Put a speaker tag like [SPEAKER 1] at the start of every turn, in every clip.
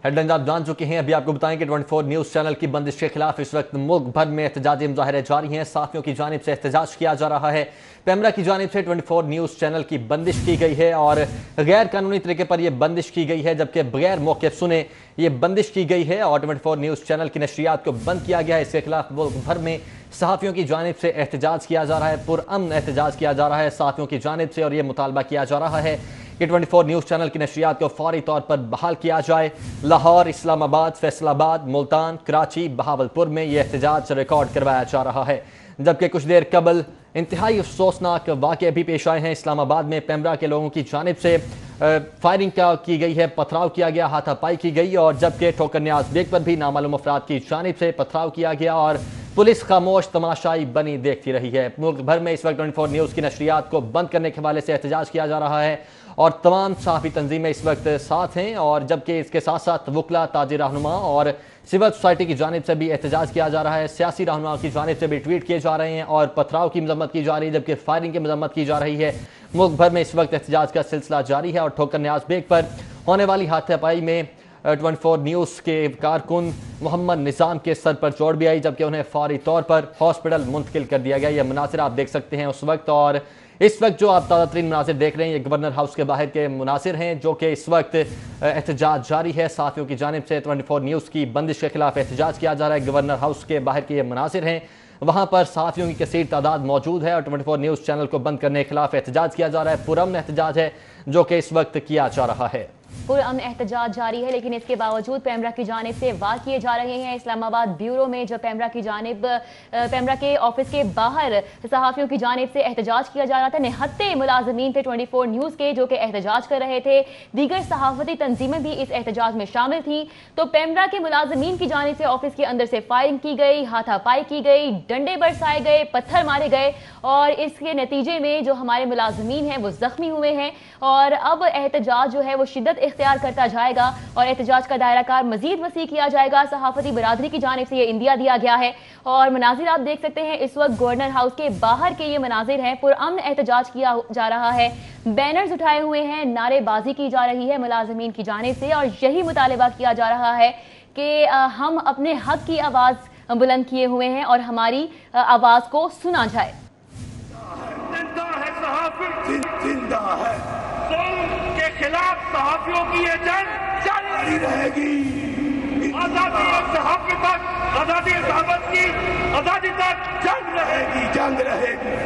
[SPEAKER 1] Headlines आप जान चुके हैं। अभी आपको बताएं कि 24 न्यूज़ चैनल की बंदिश के खिलाफ इस वक्त मुल्क भर में एहतजाजी मुजाहरे जारी हैं। साथियों की जानिब से एहतजाज किया जा रहा है। पेमरा की जानिब से 24 न्यूज़ चैनल की बंदिश की गई है और गैर कानूनी तरीके पर यह बंदिश की गई है, जबकि बगैर मौक़िफ़ सुने ये बंदिश की गई है और 24 न्यूज़ चैनल की नशरियात को बंद किया गया है। इसके खिलाफ मुल्क भर में सहाफ़ियों की जानिब से एहतजाज किया जा रहा है, पुरअमन एहतजाज किया जा रहा है सहाफ़ियों की जानिब से, और ये मुतालबा किया जा रहा है कि 24 न्यूज़ चैनल की नशरियात को फौरी तौर पर बहाल किया जाए। लाहौर, इस्लामाबाद, फैसलाबाद, मुल्तान, कराची, बहावलपुर में यह एहतजाज रिकॉर्ड करवाया जा रहा है। जबकि कुछ देर कबल इंतहाई अफसोसनाक वाक़े भी पेश आए हैं। इस्लामाबाद में पेमरा के लोगों की जानिब से फायरिंग की गई है, पथराव किया गया, हाथापाई की गई, और जबकि ठोकर न्याज बेग पर भी नामालूम अफराद की जानिब से पथराव किया गया और पुलिस खामोश तमाशाई बनी देखती रही है। मुल्क भर में इस वक्त 24 न्यूज़ की नशरियात को बंद करने के हवाले से एहतजाज किया जा रहा है और तमाम सहाफ़ी तंजीमें इस वक्त साथ हैं, और जबकि इसके साथ साथ वकला, ताजी रहनुमा और सिविल सोसाइटी की जानिब से भी एहतजाज किया जा रहा है। सियासी रहनुमा की जानिब से भी ट्वीट किए जा रहे हैं और पथराव की मजम्मत की जा रही है, जबकि फायरिंग की मजम्मत की जा रही है। मुल्क भर में इस वक्त एहतजाज का सिलसिला जारी है और ठोकर न्याज बेग पर होने वाली हाथापाई में 24 न्यूज़ के कारकुन मोहम्मद निज़ाम के सर पर चोट भी आई, जबकि उन्हें फौरी तौर पर हॉस्पिटल मुंतकिल कर दिया गया। यह मनासिर आप देख सकते हैं उस वक्त, और इस वक्त जो आप ताज़ा तरीन मनासिर देख रहे हैं ये गवर्नर हाउस के बाहर के मनासिर हैं, जो कि इस वक्त एहतजाज जारी है। साथियों की जानिब से 24 न्यूज़ की बंदिश के खिलाफ एहतजाज किया जा रहा है। गवर्नर हाउस के बाहर के ये मनासिर हैं, वहाँ पर साथियों की कसीर तादाद मौजूद है और 24 न्यूज़ चैनल को बंद करने के खिलाफ एहतजाज किया जा रहा है। पुरअमन एहतजाज है जो कि इस वक्त किया जा रहा है।
[SPEAKER 2] पुरअमन एहतजाज जारी है, लेकिन इसके बावजूद पेमरा की जानिब से वार किए जा रहे हैं। इस्लामाबाद ब्यूरो में जब पेमरा की जानिब पेमरा के ऑफिस के बाहर सहाफ़ियों की जानिब से एहतजाज किया जा रहा था, निहत्ते मुलाजमीन थे 24 न्यूज़ के जो कि एहतजाज कर रहे थे। दीगर सहाफ़ती तंजीमें भी इस एहतजाज में शामिल थी। तो पेमरा के मुलाजमीन की जानिब से ऑफिस के अंदर से फायरिंग की गई, हाथापाई की गई, डंडे बरसाए गए, पत्थर मारे गए, और इसके नतीजे में जो हमारे मुलाजमीन हैं वो जख्मी हुए हैं। और अब एहतजाज जो है वो शिद्दत इख्तियार करता जाएगा और एहतजाज का दायरा कार मजीद वसी किया जाएगा। सहाफ़ती बरादरी की जानिब से ये इंदिया दिया गया है और मनाजिर आप देख सकते हैं इस वक्त गवर्नर हाउस के बाहर के ये मनाजिर हैं। पुरअमन एहतजाज किया जा रहा है, बैनर्स उठाए हुए हैं, नारेबाजी की जा रही है मुलाजमीन की जानिब से, और यही मुतालिबा किया जा रहा है कि हम अपने हक की आवाज़ बुलंद किए हुए हैं और हमारी आवाज़ को सुना जाए।
[SPEAKER 3] जिंदा है के खिलाफ सहाफियों की ये जंग जारी रहेगी। आजादी सहाफत तक, आजादी सहाफत की आजादी तक जंग रहेगी, जंग रहेगी,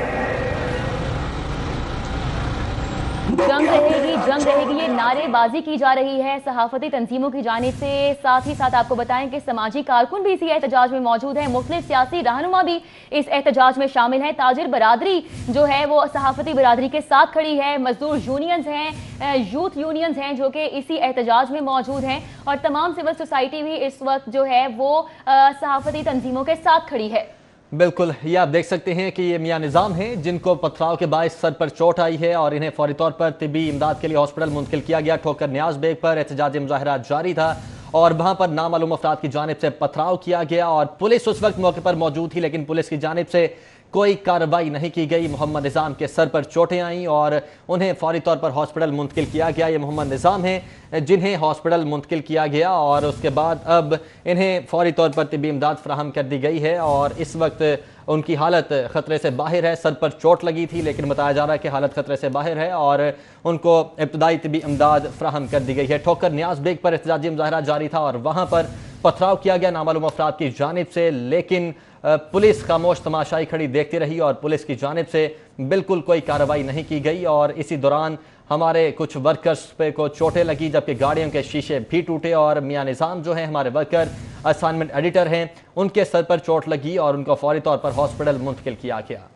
[SPEAKER 2] जंग रहेगी। ये नारेबाजी की जा रही है सहाफती तंजीमों की जानिब से। साथ ही साथ आपको बताएं कि समाजी कारकुन भी इसी एहतजाज में मौजूद हैं, मुख्तलिफ सियासी रहनुमा भी इस एहतजाज में शामिल हैं। ताजिर बरादरी जो है वो सहाफती बरादरी के साथ खड़ी है, मजदूर यूनियंस हैं, यूथ यूनियंस हैं जो कि इसी एहतजाज में मौजूद हैं, और तमाम सिविल सोसाइटी भी इस वक्त जो है वो सहाफती तंजीमों के साथ खड़ी है।
[SPEAKER 1] बिल्कुल, ये आप देख सकते हैं कि ये मियाँ निज़ाम हैं जिनको पथराव के बायस सर पर चोट आई है और इन्हें फौरी तौर पर तिब्बी इमदाद के लिए हॉस्पिटल मुंतकिल किया गया। ठोकर न्याज बेग पर एहतजाजी मुजाहरा जारी था और वहाँ पर नामालूम अफराद की जानिब से पथराव किया गया और पुलिस उस वक्त मौके पर मौजूद थी, लेकिन पुलिस की जानिब से कोई कार्रवाई नहीं की गई। मोहम्मद निज़ाम के सर पर चोटें आईं और उन्हें फौरी तौर पर हॉस्पिटल मुंतकिल किया गया। ये मोहम्मद निज़ाम हैं जिन्हें हॉस्पिटल मुंतकिल किया गया और उसके बाद अब इन्हें फौरी तौर पर तिब्बी इमदाद फराहम कर दी गई है और इस वक्त उनकी हालत ख़तरे से बाहर है। सर पर चोट लगी थी, लेकिन बताया जा रहा है कि हालत ख़तरे से बाहर है और उनको इब्तदाई तिब्बी इमदाद फराहम कर दी गई है। ठोकर न्याज बेग पर एहतजाजी मुजाहरा जारी था और वहाँ पर पथराव किया गया नामालूम अफराद की जानिब से, लेकिन पुलिस खामोश तमाशाई खड़ी देखती रही और पुलिस की जानिब से बिल्कुल कोई कार्रवाई नहीं की गई। और इसी दौरान हमारे कुछ वर्कर्स पे को चोटें लगी, जबकि गाड़ियों के शीशे भी टूटे और मियाँ निज़ाम जो हैं हमारे वर्कर असाइनमेंट एडिटर हैं, उनके सर पर चोट लगी और उनको फौरी तौर पर हॉस्पिटल मुंतकिल किया गया।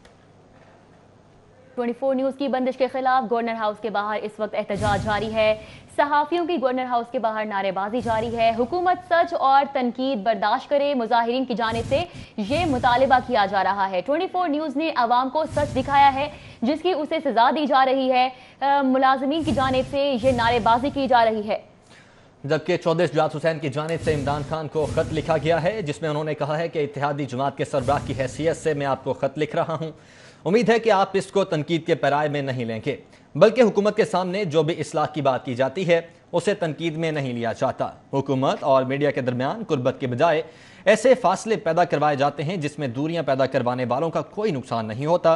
[SPEAKER 2] 24 न्यूज़ की बंदिश के खिलाफ गवर्नर हाउस के बाहर इस वक्त एहतजाज जारी है। सहाफ़ियों की गवर्नर हाउस के बाहर नारेबाजी जारी है। हुकूमत सच और तनकीद बर्दाश्त करे, मुजाहिरीन की जानिब से ये मुतालिबा किया जा रहा है। 24 न्यूज़ ने आवाम को सच दिखाया है जिसकी उसे सजा दी जा रही है। मुलाजमीन की जानिब से ये नारेबाजी की जा रही है।
[SPEAKER 1] जबकि चौधरी शुजात हुसैन की जानिब से इमरान खान को ख़त लिखा गया है जिसमें उन्होंने कहा है कि इत्तेहादी जमात के सरबराह की हैसियत से मैं आपको ख़त लिख रहा हूँ। उम्मीद है कि आप इसको तनकीद के पैराए में नहीं लेंगे, बल्कि हुकूमत के सामने जो भी इस्लाह की बात की जाती है उसे तनकीद में नहीं लिया जाता। हुकूमत और मीडिया के दरमियान कुर्बत के बजाय ऐसे फासले पैदा करवाए जाते हैं जिसमें दूरियां पैदा करवाने वालों का कोई नुकसान नहीं होता,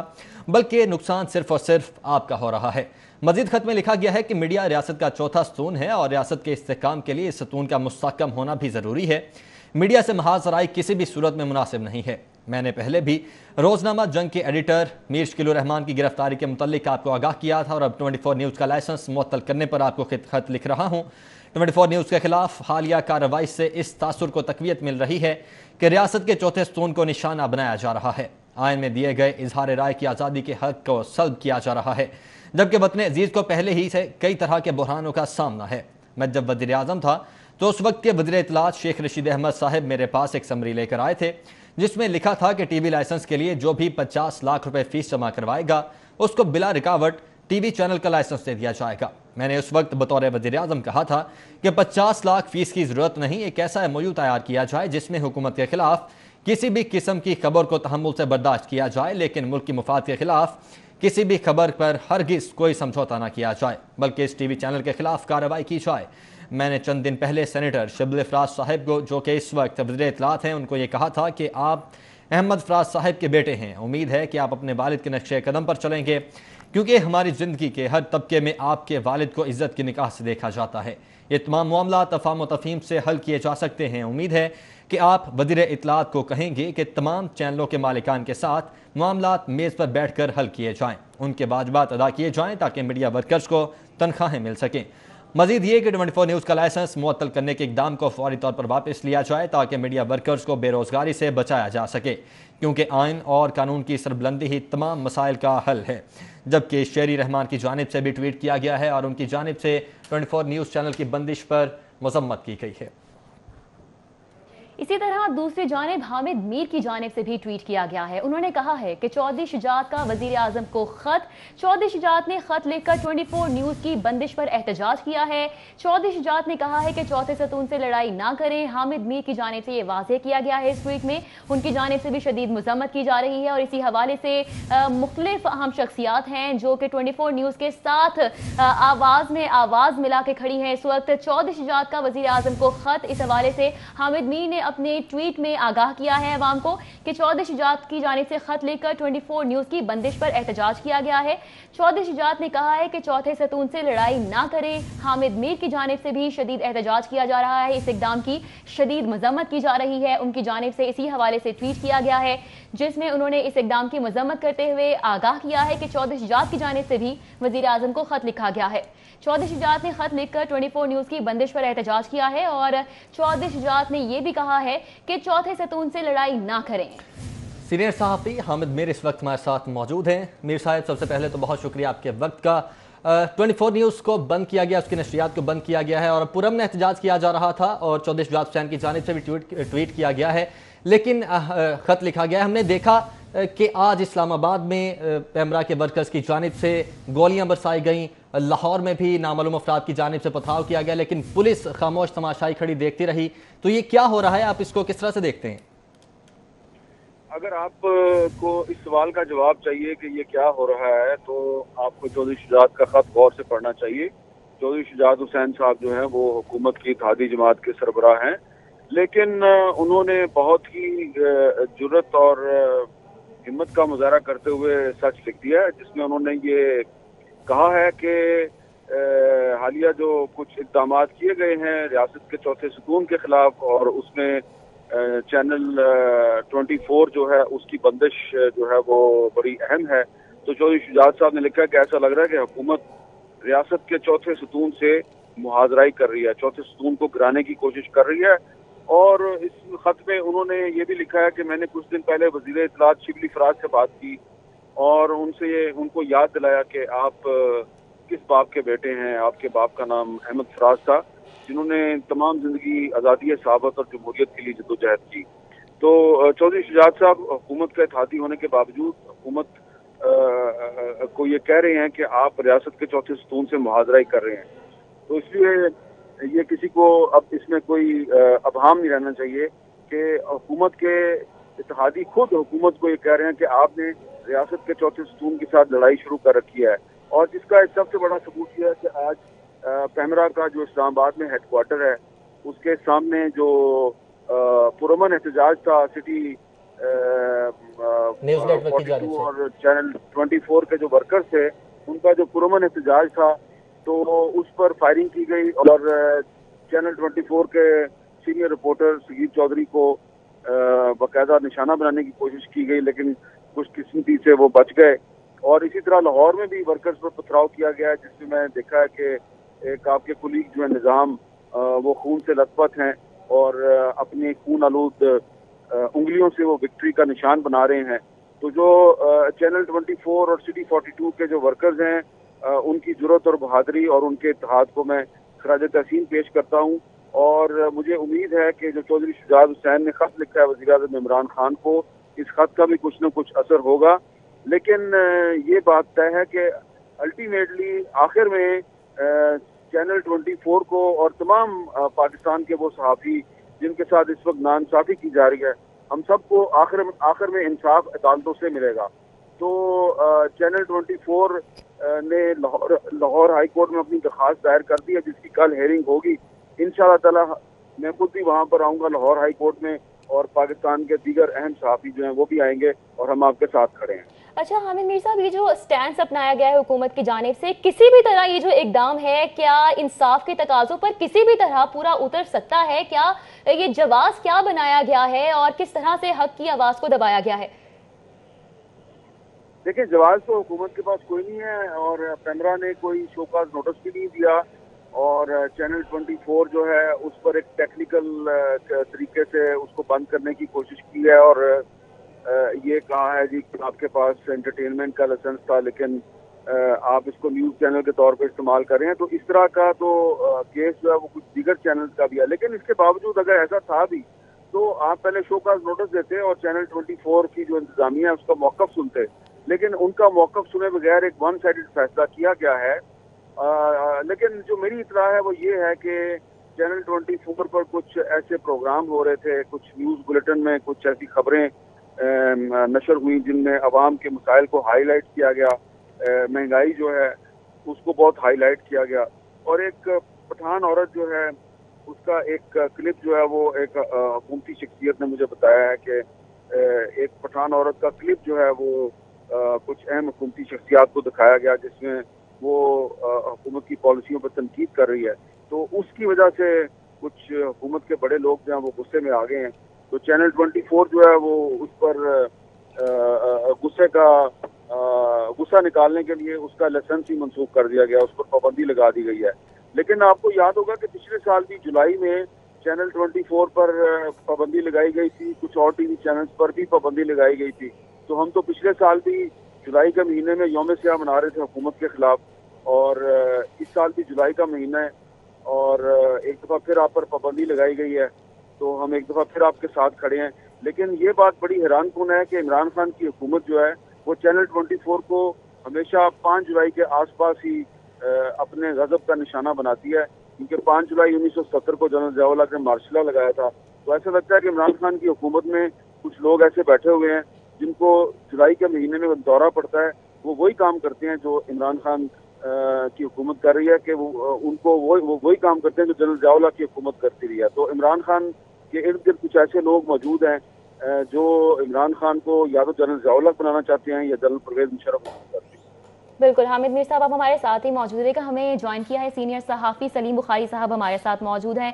[SPEAKER 1] बल्कि नुकसान सिर्फ और सिर्फ आपका हो रहा है। मजीद खत में लिखा गया है कि मीडिया रियासत का चौथा सतून है और रियासत के इस्तेहकाम के लिए इस सतून का मुस्तहकम होना भी ज़रूरी है। मीडिया से महाजराई किसी भी सूरत में मुनासिब नहीं है। मैंने पहले भी रोजनामा जंग के एडिटर मीर शकीलुर रहमान की गिरफ्तारी के मुतल्लिक आपको आगाह किया था और अब 24 न्यूज़ का लाइसेंस मुअत्तल करने पर आपको खत लिख रहा हूँ। 24 न्यूज़ के खिलाफ हालिया कार्रवाई से इस तासुर को तकवीत मिल रही है कि रियासत के चौथे सतून को निशाना बनाया जा रहा है। आइन में दिए गए इजहार राय की आज़ादी के हक को सल्ब किया जा रहा है, जबकि वतन अजीज़ को पहले ही से कई तरह के बुरहानों का सामना है। मैं जब वज़ीर आज़म था तो उस वक्त के वज़ीर इत्तलात शेख रशीद अहमद साहब मेरे पास एक समरी लेकर आए थे जिसमें लिखा था कि टीवी लाइसेंस के लिए जो भी 50 लाख रुपए फीस जमा करवाएगा उसको बिला रुकावट टीवी चैनल का लाइसेंस दे दिया जाएगा। मैंने उस वक्त बतौर वज़ीर आज़म कहा था कि 50 लाख फीस की ज़रूरत नहीं, एक ऐसा एमओयू तैयार किया जाए जिसमें हुकूमत के खिलाफ किसी भी किस्म की खबर को तहम्मुल से बर्दाश्त किया जाए, लेकिन मुल्क की मुफाद के खिलाफ किसी भी खबर पर हरगिज़ कोई समझौता न किया जाए, बल्कि इस टीवी चैनल के खिलाफ कार्रवाई की जाए। मैंने चंद दिन पहले सेनेटर शबील फराज साहब को, जो कि इस वक्त वज़ीर इत्तलात हैं, उनको ये कहा था कि आप अहमद फराज साहब के बेटे हैं, उम्मीद है कि आप अपने वालिद के नक्शे कदम पर चलेंगे, क्योंकि हमारी ज़िंदगी के हर तबके में आपके वालिद को इज़्ज़त की निगाह से देखा जाता है। ये तमाम मामला तफाहम व तफहीम से हल किए जा सकते हैं। उम्मीद है कि आप वज़ीर इत्तलात को कहेंगे कि तमाम चैनलों के मालिकान के साथ मामलात मेज़ पर बैठ कर हल किए जाएँ, उनके वाजिबात अदा किए जाएँ ताकि मीडिया वर्कर्स को तनख्वाहें मिल सकें। मजीद ये कि 24 न्यूज़ का लाइसेंस मुअत्तल करने के इक़दाम को फौरी तौर पर वापस लिया जाए ताकि मीडिया वर्कर्स को बेरोज़गारी से बचाया जा सके, क्योंकि आइन और कानून की सरबुलंदी ही तमाम मसाइल का हल है। जबकि शेरी रहमान की जानिब से भी ट्वीट किया गया है और उनकी जानिब से 24 न्यूज़ चैनल की बंदिश पर मजम्मत की गई है।
[SPEAKER 2] इसी तरह दूसरी जानिब हामिद मीर की जानिब से भी ट्वीट किया गया है। उन्होंने कहा है कि चौधरी शुजात का वजीर आजम को खत, चौधरी शुजात ने खत लिखकर 24 न्यूज़ की बंदिश पर एहतजाज किया है। चौधरी शुजात ने कहा है कि चौथे सतून से लड़ाई ना करें। हामिद मीर की जानिब से ये वाज़ेह किया गया है। इस ट्वीट में उनकी जानिब से भी शदीद मज़म्मत की जा रही है और इसी हवाले से मुख्तलिफ अहम शख्सियात हैं जो कि 24 न्यूज़ के साथ आवाज़ में आवाज़ मिला के खड़ी हैं। इस वक्त चौधरी शुजात का वजीर आजम को खत, इस हवाले से हामिद मीर ने अपने ट्वीट में आगाह किया है अवाम को कि चौधरी शुजात की जानिब से खत लेकर 24 न्यूज़ की बंदिश पर एहतजाज किया गया है। चौधरी शुजात ने कहा है कि चौथे सतून से लड़ाई ना करें। हामिद मीर की जानिब से भी शदीद एहतजाज किया जा रहा है, इस इक़दाम की शदीद मज़म्मत की जा रही है। उनकी जानिब से इसी हवाले से ट्वीट किया गया है जिसमें उन्होंने इस इक़दाम की मज़म्मत करते हुए आगाह किया है कि चौधरी शुजात की जानिब से भी वज़ीर आज़म को खत लिखा गया है। चौधरी शुजात ने खत लिखकर 24 न्यूज़ की बंदिश पर एहतजाज किया है और चौधरी शुजात ने यह भी कहा है कि चौथे सतून से लड़ाई ना करें।
[SPEAKER 1] सीनियर सहाफ़ी हामिद मीर इस वक्त हमारे साथ मौजूद हैं। मीर साहब, सबसे पहले तो बहुत शुक्रिया आपके वक्त का। 24 न्यूज़ को बंद किया गया, उसकी नशरियात को बंद किया गया है और पुरम में एहतजाज किया जा रहा था और चौधरी शुजात हुसैन की जानिब से भी ट्वीट किया गया है, लेकिन ख़त लिखा गया है। हमने देखा कि आज इस्लामाबाद में पैमरा के वर्कर्स की जानिब से गोलियां बरसाई गईं, लाहौर में भी नामालूम अफराद की जानिब से पथराव किया गया, लेकिन पुलिस खामोश तमाशाई खड़ी देखती रही। तो ये क्या हो रहा है, आप इसको किस तरह से देखते हैं?
[SPEAKER 4] अगर आपको इस सवाल का जवाब चाहिए कि ये क्या हो रहा है तो आपको चौधरी शुजात का खत गौर से पढ़ना चाहिए। चौधरी शुजात हुसैन साहब जो हैं वो हुकूमत की इत्तेहादी जमात के सरबराह हैं, लेकिन उन्होंने बहुत ही जुर्रत और हिम्मत का मुजाहरा करते हुए सच लिख दिया है, जिसमें उन्होंने ये कहा है कि हालिया जो कुछ इक़दाम किए गए हैं रियासत के चौथे सुकून के खिलाफ और उसमें चैनल 24 जो है उसकी बंदिश जो है वो बड़ी अहम है। तो चौधरी शुजात साहब ने लिखा है कि ऐसा लग रहा है कि हुकूमत रियासत के चौथे सतून से मुहाजराई कर रही है, चौथे सतून को गिराने की कोशिश कर रही है। और इस खत में उन्होंने ये भी लिखा है कि मैंने कुछ दिन पहले वज़ीर इत्तलात शिबली फराज से बात की और उनको याद दिलाया कि आप किस बाप के बेटे हैं। आपके बाप का नाम अहमद फराज था, जिन्होंने तमाम जिंदगी आज़ादी सहाबत और जमहूरियत के लिए जद्दोजहद की। तो चौधरी शुजात साहब हुकूमत का इत्तेहादी होने के बावजूद हुकूमत को ये कह रहे हैं कि आप रियासत के चौथे सतून से मुहाजराई कर रहे हैं। तो इसलिए ये किसी को अब इसमें कोई अबहाम नहीं रहना चाहिए कि हुकूमत के इत्तेहादी खुद हुकूमत को ये कह रहे हैं कि आपने रियासत के चौथे सतून के साथ लड़ाई शुरू कर रखी है। और जिसका एक सबसे बड़ा सबूत यह है कि आज پیمرا کا جو اسلام آباد میں ہیڈ کوارٹر ہے اس کے سامنے جو پرامن احتجاج تھا سٹی
[SPEAKER 1] نیوز نیٹ ورک کی جانب سے
[SPEAKER 4] اور چینل 24 کے جو ورکرز تھے ان کا جو پرامن احتجاج تھا تو اس پر فائرنگ کی گئی اور چینل 24 کے سینئر رپورٹر سگیت چودھری کو باقاعدہ نشانہ بنانے کی کوشش کی گئی، لیکن کچھ قسمتی سے وہ بچ گئے۔ اور اسی طرح لاہور میں بھی ورکرز پر پتھراؤ کیا گیا ہے، جس میں دیکھا ہے کہ ایک آپ کے کولیگ جو ہے نظام وہ خون سے لت پت ہیں اور اپنے خون آلود انگلیوں سے وہ وکٹری کا نشان بنا رہے ہیں۔ تو جو چینل 24 اور سٹی 42 کے جو ورکرز ہیں ان کی جرات اور بہادری اور ان کے اتحاد کو میں خراج تحسین پیش کرتا ہوں، اور مجھے امید ہے کہ جو چودھری شجاعت حسین نے خط لکھا ہے وزیر اعظم عمران خان کو، اس خط کا بھی کچھ نہ کچھ اثر ہوگا۔ لیکن یہ بات طے ہے کہ الٹیمیٹلی آخر میں چینل 24 کو اور تمام پاکستان کے وہ صحافی جن کے ساتھ اس وقت ناانصافی کی جا رہی ہے، ہم سب کو آخر میں انصاف عدالتوں سے ملے گا۔ تو چینل 24 نے لاہور ہائی کورٹ میں اپنی درخواست دائر کر دی ہے، جس کی کل ہیئرنگ ہوگی۔ انشاءاللہ تعالی میں خود بھی وہاں پر آؤں گا لاہور ہائی کورٹ میں، اور پاکستان کے دیگر اہم صحافی جو ہیں وہ بھی آئیں گے اور ہم آپ کے ساتھ کھڑے ہیں۔
[SPEAKER 2] اچھا حامد میر صاحب، یہ جو سٹینڈ اپنایا گیا ہے حکومت کی جانب سے، کسی بھی طرح یہ جو اقدام ہے کیا انصاف کے تقاضوں پر کسی بھی طرح پورا اتر سکتا ہے؟ کیا یہ جواز کیا بنایا گیا ہے اور کس طرح سے حق کی آواز کو دبایا گیا ہے؟
[SPEAKER 4] دیکھیں، جواز تو حکومت کے پاس کوئی نہیں ہے، اور پیمرا نے کوئی شو کاز نوٹس بھی نہیں دیا، اور چینل 24 جو ہے اس پر ایک ٹیکنیکل طریقے سے اس کو بند کرنے کی کوشش کی ہے، اور یہ کہا ہے جی کہ آپ کے پاس انٹرٹینمنٹ کا لائسنس تھا لیکن آپ اس کو نیوز چینل کے طور پہ استعمال کر رہے ہیں۔ تو اس طرح کا تو کیس جو ہے وہ کچھ دیگر چینلز کا بھی ہے، لیکن اس کے باوجود اگر ایسا تھا بھی تو آپ پہلے شو کاز نوٹس دیتے اور چینل 24 کی جو انتظامیہ ہے اس کا موقف سنتے، لیکن ان کا موقف سنے بغیر ایک ون سائیڈڈ فیصلہ کیا گیا ہے۔ لیکن جو میری اطلاع ہے وہ یہ ہے کہ چینل 24 پر کچھ ایسے پروگرام ہو رہے تھے، کچھ نیوز بلیٹن میں کچھ ایسی خبریں نشر ہوئی جن میں عوام کے مسائل کو ہائی لائٹ کیا گیا، مہنگائی جو ہے اس کو بہت ہائی لائٹ کیا گیا، اور ایک پٹھان عورت جو ہے اس کا ایک کلپ جو ہے وہ ایک حکومتی شخصیت نے مجھے بتایا ہے کہ ایک پٹھان عورت کا کلپ جو ہے وہ کچھ اہم حکومتی شخصیات کو دکھایا گیا جس میں وہ حکومت کی پالیسیوں پر تنقید کر رہی ہے۔ تو اس کی وجہ سے کچھ حکومت کے بڑے لوگ جو ہیں وہ غصے میں آ گئے ہیں، تو چینل 24 جو ہے وہ اس پر غصہ نکالنے کے لیے اس کا لائسنس ہی منسوخ کر دیا گیا، اس پر پابندی لگا دی گئی ہے۔ لیکن آپ کو یاد ہوگا کہ پچھلے سال بھی جولائی میں چینل 24 پر پابندی لگائی گئی تھی، کچھ اور ٹی وی چینلز پر بھی پابندی لگائی گئی تھی۔ تو ہم تو پچھلے سال بھی جولائی کے مہینے میں یوم سیاہ منا رہے تھے حکومت کے خلاف، اور اس سال بھی جولائی کا مہینہ ہے اور ایک دفعہ پھر آپ پر پابندی لگائی گئی ہے، تو ہم ایک دفعہ پھر آپ کے ساتھ کھڑے ہیں۔ لیکن یہ بات بڑی حیران کن ہے کہ عمران خان کی حکومت جو ہے وہ چینل 24 کو ہمیشہ 5 جولائی کے آس پاس ہی اپنے غضب کا نشانہ بناتی ہے، کیونکہ 5 جولائی 1970 کو جنرل ضیاء الحق نے مارشلہ لگایا تھا۔ تو ایسا لگتا ہے کہ عمران خان کی حکومت میں کچھ لوگ ایسے بیٹھے ہوئے ہیں جن کو جولائی کے مہینے میں دورہ پڑتا ہے، وہ وہی کام کرتے ہیں جو عمران خان کی حکومت کر رہی ہے، کہ ان کو وہی کام کرتے ہیں جو جنرل ضیاء الحق کی حکومت کرتی رہی ہے۔ تو عمران خان کے ارد گرد کچھ ایسے لوگ موجود ہیں جو عمران خان کو یا تو جنرل ضیاء الحق بنانا چاہتے ہیں یا جنرل پرویز مشرف بنانا چاہتے ہیں۔
[SPEAKER 2] بالکل، حامد میر صاحب آپ ہمارے ساتھ ہی موجود ہے کہ ہمیں جوائن کیا ہے سینئر صحافی سلیم بخاری صاحب ہمارے ساتھ موجود ہیں۔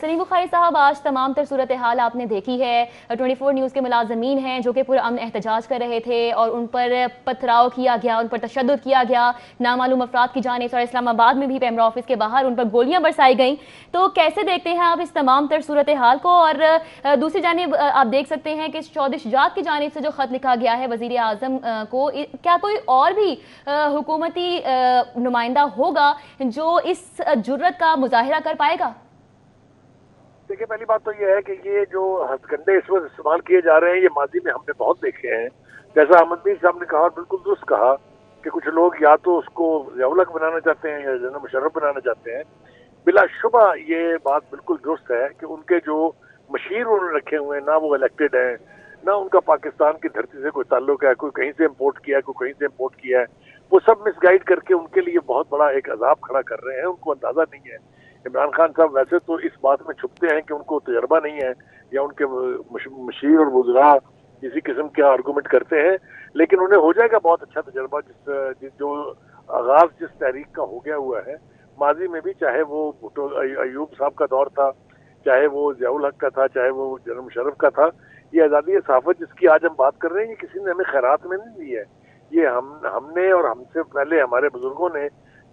[SPEAKER 2] سلیم بخاری صاحب، آج تمام تر صورتحال آپ نے دیکھی ہے، 24 نیوز کے ملازمین ہیں جو کہ پرامن احتجاج کر رہے تھے اور ان پر پتھراؤ کیا گیا، ان پر تشدد کیا گیا نامعلوم افراد کی جانب سے، اور اسلام آباد میں بھی پیمرا آفس کے باہر ان پر گولیاں برسائی گئیں۔ تو کیسے دیکھتے ہیں آپ اس تمام تر صورتحال کو؟ اور دوسری جانب آپ دیکھ سکتے ہیں کہ چودھری شجاعت کی جانب سے جو خط لکھا گیا ہے وزیر اعظم کو، کیا کوئی اور بھی حکومتی نمائندہ ہوگا جو اس جرت کا مظاہرہ کر پائے گا؟
[SPEAKER 5] دیکھیں، پہلی بات تو یہ ہے کہ یہ جو ہتھ کنڈے اس وقت استعمال کیے جا رہے ہیں یہ ماضی میں ہم نے بہت دیکھے ہیں۔ جیسا احمد میر صاحب نے کہا، بالکل درست کہا کہ کچھ لوگ یا تو اس کو ضیاء الحق بنانا چاہتے ہیں یا جنرل مشرف بنانا چاہتے ہیں۔ بلا شبہ یہ بات بالکل درست ہے کہ ان کے جو مشیر انہوں نے رکھے ہوئے ہیں، نہ وہ الیکٹڈ ہیں، نہ ان کا پاکستان کی دھرتی سے کوئی تعلق ہے، کوئی کہیں سے امپورٹ کیا ہے، کوئی کہیں سے امپورٹ کیا ہے۔ वो सब मिसगाइड करके उनके लिए बहुत बड़ा एक अजाब खड़ा कर रहे हैं। उनको अंदाजा नहीं है। इमरान खान साहब वैसे तो इस बात में छुपते हैं कि उनको तजर्बा नहीं है या उनके मशीर और वज़रा किसी किस्म के आर्गूमेंट करते हैं, लेकिन उन्हें हो जाएगा बहुत अच्छा तजर्बा जो आगाज जिस तहरीक का हो गया हुआ है माजी में भी, चाहे वो भुट्टो अयूब साहब का दौर था, चाहे वो ज़ियाउल हक का था, चाहे वो जनरल मुशर्रफ का था। ये आज़ादी सहाफ़त जिसकी आज हम बात कर रहे हैं, ये किसी ने हमें खैरात में नहीं दी है। ये हमने और हमसे पहले हमारे बुजुर्गों ने,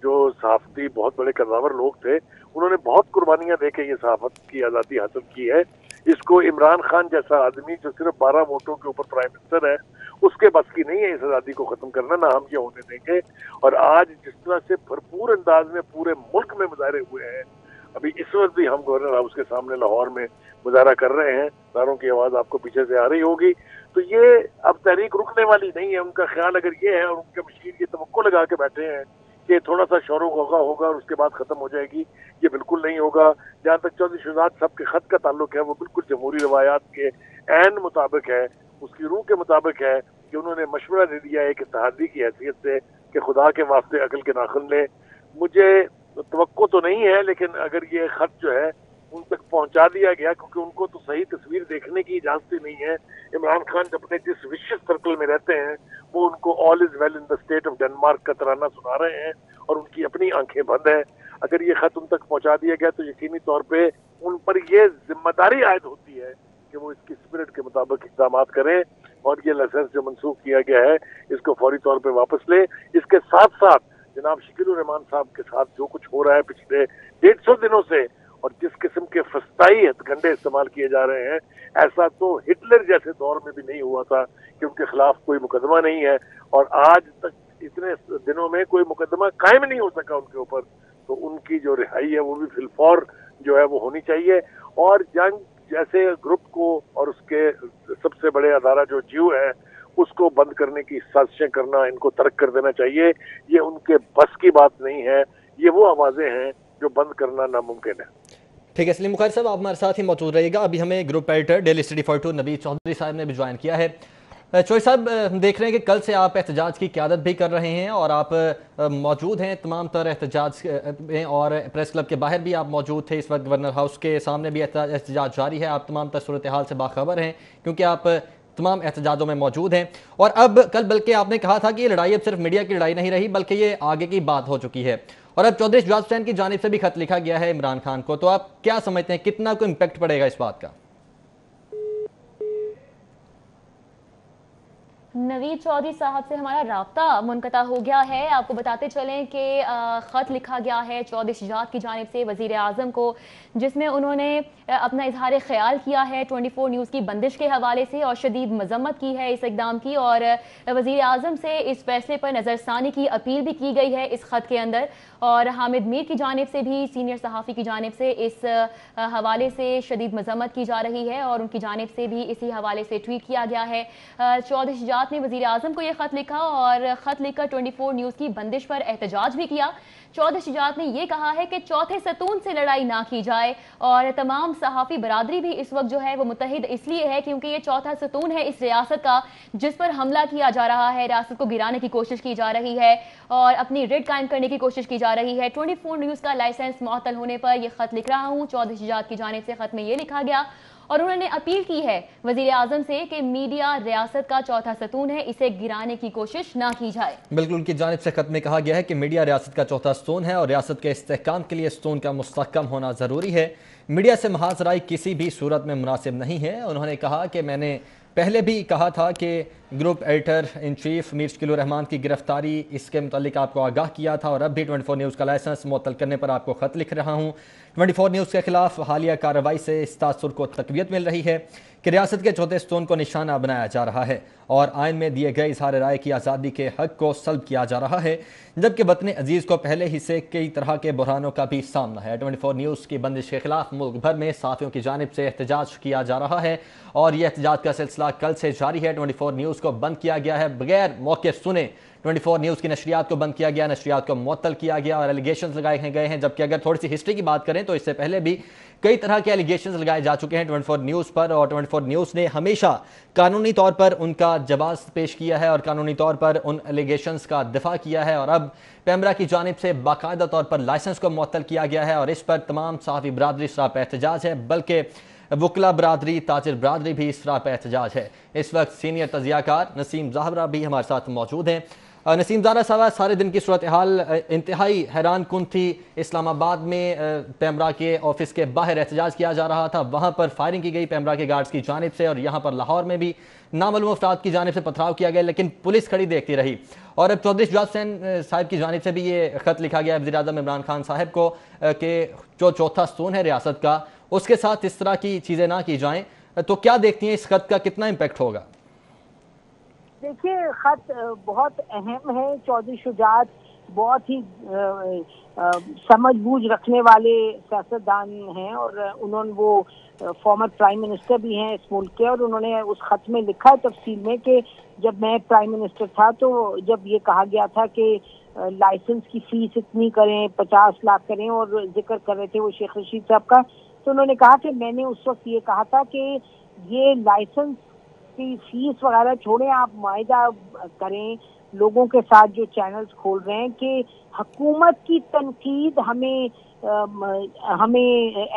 [SPEAKER 5] जो सहाफ़ती बहुत बड़े कद्दावर लोग थे, उन्होंने बहुत कुर्बानियां देके ये सहाफ़त की आज़ादी हासिल की है। इसको इमरान खान जैसा आदमी जो सिर्फ 12 वोटों के ऊपर प्राइम मिनिस्टर है, उसके बस की नहीं है इस आज़ादी को ख़त्म करना, ना हम ये होने देंगे। और आज जिस तरह से भरपूर अंदाज में पूरे मुल्क में मुजाहरे हुए हैं, अभी इस वक्त भी हम गवर्नर हाउस के सामने लाहौर में मुजाहरा कर रहे हैं, तारों की आवाज़ आपको पीछे से आ रही होगी, तो ये अब तहरीक रुकने वाली नहीं है। उनका ख्याल अगर ये है और उनके मशीर ये तवक्को लगा के बैठे हैं कि थोड़ा सा शोर होगा और उसके बाद ख़त्म हो जाएगी, ये बिल्कुल नहीं होगा। जहाँ तक चौधरी शहजाद साहब के ख़त का ताल्लुक है, वो बिल्कुल जमहूरी रवायात के ऐन मुताबिक है, उसकी रूह के मुताबिक है कि उन्होंने मशवरा दे दिया है कि इत्तेहादी की हैसियत से कि खुदा के वास्ते अकल के नाखुन ले। मुझे तवक्को तो नहीं है, लेकिन अगर ये ख़त जो है उन तक पहुंचा दिया गया, क्योंकि उनको तो सही तस्वीर देखने की इजाजत ही नहीं है। इमरान खान अपने जिस विशिष्ट सर्कल में रहते हैं, वो उनको all is well in the state of Denmark का तराना सुना रहे हैं और उनकी अपनी आंखें बंद हैं। अगर ये खत उन तक पहुंचा दिया गया तो यकीनी तौर पे उन पर ये जिम्मेदारी आयद होती है कि वो इसकी स्पिरिट के मुताबिक इक़दाम करें और ये लाइसेंस जो मंसूख किया गया है इसको फौरी तौर पे वापस ले। इसके साथ साथ जनाब शकील रहमान साहब के साथ जो कुछ हो रहा है पिछले 150 दिनों से, और जिस किस्म के फस्ताई हथकंडे इस्तेमाल किए जा रहे हैं, ऐसा तो हिटलर जैसे दौर में भी नहीं हुआ था कि उनके खिलाफ कोई मुकदमा नहीं है, और आज तक इतने दिनों में कोई मुकदमा कायम नहीं हो सका उनके ऊपर। तो उनकी जो रिहाई है वो भी फिलफौर जो है वो होनी चाहिए, और जंग जैसे ग्रुप को और उसके सबसे बड़े अदारा जो जीव है उसको बंद करने की साजिशें करना, इनको तर्क कर देना चाहिए। ये उनके बस की बात नहीं है, ये वो आवाज़ें हैं जो बंद करना नामुमकिन है।
[SPEAKER 1] ठीक है, सलीम बुखारी साहब आप हमारे साथ ही मौजूद रहिएगा। अभी हमें group editor daily study 42 Nabeed Chaudhary साहब ने भी ज्वाइन किया है। चौधरी साहब, देख रहे हैं कि कल से आप एहतजाज की क़यादत भी कर रहे हैं और आप मौजूद हैं तमाम तर एहतजाज में, और प्रेस क्लब के बाहर भी आप मौजूद थे। इस वक्त गवर्नर हाउस के सामने भी एहतजाज जारी है। आप तमाम तर सूरत हाल से बाखबर हैं क्योंकि आप तमाम एहतजाजों में मौजूद हैं। और अब कल बल्कि आपने कहा था कि ये लड़ाई अब सिर्फ मीडिया की लड़ाई नहीं रही, बल्कि ये आगे की बात हो चुकी है, और अब चौधरी शहजाद हुसैन की जानिब से भी खत लिखा गया है इमरान खान को। तो आप क्या समझते हैं, कितना को इम्पैक्ट पड़ेगा इस बात का?
[SPEAKER 2] नवीद चौधरी साहब से हमारा राब्ता मुनक़ता हो गया है। आपको बताते चलें कि ख़त लिखा गया है चौधरी शहजाद की जानिब से वज़ीर आज़म को, जिसमें उन्होंने अपना इजहार ख़याल किया है 24 न्यूज़ की बंदिश के हवाले से और शदीद मज़म्मत की है इस इक़दाम की, और वज़ीर आज़म से इस फैसले पर नज़रसानी की अपील भी की गई है इस ख़त के अंदर। और हामिद मीर की जानिब से भी, सीनियर सहाफ़ी की जानिब से इस हवाले से शदीद मज़म्मत की जा रही है और उनकी जानिब से भी इसी हवाले से ट्वीट किया गया है। चौधरी शहजाद ने वज़ीर आज़म को यह ख़त लिखा और ख़त लिखकर 24 न्यूज़ की बंदिश पर एहतजाज भी किया। चौधरी शहजाद ने यह कहा है कि चौथे सतून से लड़ाई ना की जाए, और तमाम सहाफ़ी बरादरी भी इस वक्त जो है वो मुत्तहिद इसलिए है क्योंकि ये चौथा सतून है इस रियासत का जिस पर हमला किया जा रहा है, रियासत को गिराने की कोशिश की जा रही है और अपनी रिड कायम करने की कोशिश की जा रही है। 24 न्यूज़ का लाइसेंस मुअत्तल होने पर यह ख़त लिख रहा हूँ। चौधरी शहजाद की जानिब से ख़त में यह लिखा गया और उन्होंने अपील की है वज़ीर आज़म से कि मीडिया रियासत का चौथा सतून है, इसे गिराने की कोशिश ना की जाए।
[SPEAKER 1] बिल्कुल, उनकी जानिब से खत में कहा गया है कि मीडिया रियासत का चौथा सतून है और रियासत के इस्तेहकाम के लिए सतून का मुस्तहकम होना ज़रूरी है। मीडिया से महाज राय किसी भी सूरत में मुनासिब नहीं है। उन्होंने कहा कि मैंने पहले भी कहा था कि group editor in chief Mir Shakeel Rahman की गिरफ्तारी, इसके मुतालिक आपको आगाह किया था, और अब भी 24 न्यूज़ का लाइसेंस मुअत्तल करने पर आपको ख़त लिख रहा हूँ। 24 न्यूज़ के खिलाफ हालिया कार्रवाई से इस तासुर को तक़वियत मिल रही है कि रियासत के चौथे सतून को निशाना बनाया जा रहा है और आइन में दिए गए इजहार राय की आज़ादी के हक़ को सल्ब किया जा रहा है, जबकि वतन अजीज़ को पहले ही से कई तरह के बुरहानों का भी सामना है। 24 न्यूज़ की बंदिश के खिलाफ मुल्क भर में सहाफ़ियों की जानिब से एहतजाज किया जा रहा है और यह एहतजाज का सिलसिला कल से जारी है। 24 न्यूज़ को बंद किया गया है, बगैर मौके सुने 24 न्यूज़ की नशरियात को बंद किया गया, नशरियात को मुअत्तल किया गया और एलिगेशंस लगाए गए हैं। जबकि अगर थोड़ी सी हिस्ट्री की बात करें तो इससे पहले भी कई तरह के एलिगेशंस लगाए जा चुके हैं 24 न्यूज़ पर, और 24 न्यूज़ ने हमेशा कानूनी तौर पर उनका जवाब पेश किया है और कानूनी तौर पर उन एलिगेशंस का दिफा किया है। और अब पैमरा की जानिब से बाकायदा तौर पर लाइसेंस को मुअत्तल किया गया है और इस पर तमाम सहाफ़ी बरादरी सराप एहतजाज है, बल्कि वकला बरादरी, ताजिर बरादरी भी इस सराप एहतजाज है। इस वक्त सीनियर तजियाकार नसीम ज़ाहरा भी हमारे साथ मौजूद हैं। नसीम ज़ाहरा साहब, सारे दिन की सूरत हाल इंतहाई हैरान कुन थी। इस्लामाबाद में पैमरा के ऑफिस के बाहर एहतजाज किया जा रहा था, वहाँ पर फायरिंग की गई पैमरा के गार्ड्स की जानिब से, और यहाँ पर लाहौर में भी नामालूम अफराद की जानिब से पथराव किया गया, लेकिन पुलिस खड़ी देखती रही। और अब चौधरी शुजात हुसैन साहब की जानिब से भी ये ख़त लिखा गया वज़ीर आज़म इमरान खान साहब को कि जो चौथा स्तून है रियासत का, उसके साथ इस तरह की चीज़ें ना की जाएँ, तो क्या देखती हैं इस खत का कितना इम्पेक्ट होगा?
[SPEAKER 6] देखिए, खत बहुत अहम है। चौधरी शुजात बहुत ही समझ बूझ रखने वाले सियासतदान हैं और उन्होंने वो फॉर्मर प्राइम मिनिस्टर भी हैं इस मुल्क के, और उन्होंने उस खत में लिखा है तफसील में कि जब मैं प्राइम मिनिस्टर था तो जब ये कहा गया था कि लाइसेंस की फीस इतनी करें, 50 लाख करें, और जिक्र कर रहे थे वो शेख रशीद साहब का, तो उन्होंने कहा कि मैंने उस वक्त ये कहा था कि ये लाइसेंस की फीस वगैरह छोड़ें, आप मुआहिदा करें लोगों के साथ जो चैनल्स खोल रहे हैं कि हुकूमत की तनकीद हमें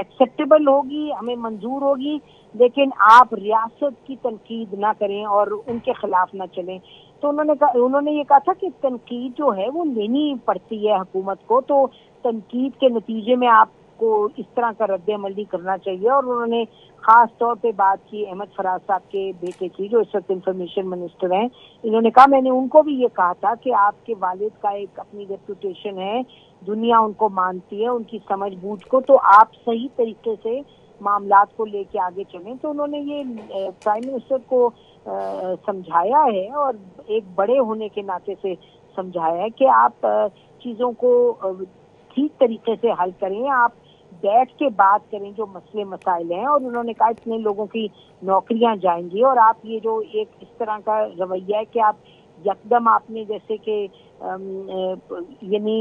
[SPEAKER 6] एक्सेप्टेबल होगी, हमें मंजूर होगी, लेकिन आप रियासत की तनकीद ना करें और उनके खिलाफ ना चलें। तो उन्होंने ये कहा था कि तनकीद जो है वो लेनी पड़ती है हुकूमत को, तो तनकीद के नतीजे में आपको इस तरह का रद्द अमल नहीं करना चाहिए। और उन्होंने खास तौर पे बात की अहमद फराज साहब के बेटे की, जो इस वक्त इंफॉर्मेशन मिनिस्टर हैं। इन्होंने कहा मैंने उनको भी ये कहा था कि आपके वालिद का एक अपनी रेपुटेशन है, दुनिया उनको मानती है, उनकी समझ बूझ को, तो आप सही तरीके से मामलात को लेके आगे चलें। तो उन्होंने ये प्राइम मिनिस्टर को समझाया है और एक बड़े होने के नाते से समझाया है कि आप चीज़ों को ठीक तरीके से हल करें, आप बैठ के बात करें जो मसले मसाइल हैं। और उन्होंने कहा इतने लोगों की नौकरियां जाएंगी, और आप ये जो एक इस तरह का रवैया है कि आप यकदम आपने जैसे कि यानी